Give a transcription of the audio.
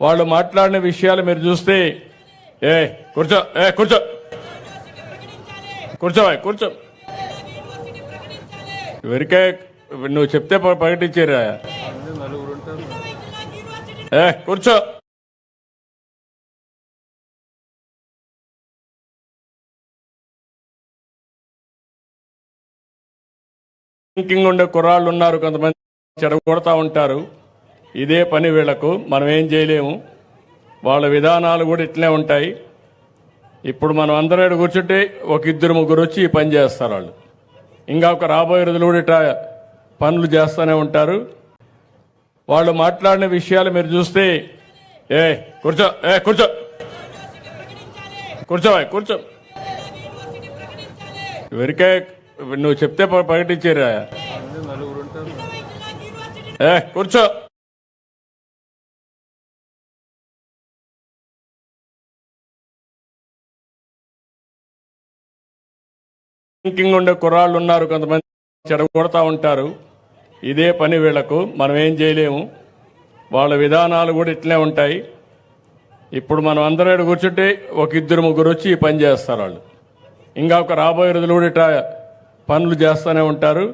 వాళ్ళు మాట్లాడిన విషయాలు మీరు చూస్తే కూర్చో కూర్చో కూర్చో ఎవరికే నువ్వు చెప్తే ప్రకటించారా కూర్చో థింకింగ్ ఉండే కుర్రాళ్ళు ఉన్నారు, కొంతమంది చెడగొడతా ఉంటారు. ఇదే పని వీళ్లకు, మనం ఏం చేయలేము. వాళ్ళ విధానాలు కూడా ఇట్లే ఉంటాయి. ఇప్పుడు మనం అందరూ కూర్చుంటే ఒక ఇద్దరు ముగ్గురు వచ్చి ఈ పని చేస్తారు. వాళ్ళు ఇంకా ఒక రాబోయే రోజులు కూడా ఇట్లా పనులు చేస్తూనే ఉంటారు. వాళ్ళు మాట్లాడిన విషయాలు మీరు చూస్తే కూర్చో కూర్చో ఎవరికే నువ్వు చెప్తే ప్రకటించారా కూర్చో థింకింగ్ ఉండే కుర్రాళ్ళు ఉన్నారు, కొంతమంది చెడగొడతా ఉంటారు. ఇదే పని వీళ్లకు, మనం ఏం చేయలేము. వాళ్ళ విధానాలు కూడా ఇట్లే ఉంటాయి. ఇప్పుడు మనం అందరూ కూర్చుంటే ఒక ఇద్దరు ముగ్గురు వచ్చి ఈ పని చేస్తారు. వాళ్ళు ఇంకా ఒక రాబోయే రోజులు కూడా ఇట్లా పనులు చేస్తూనే ఉంటారు.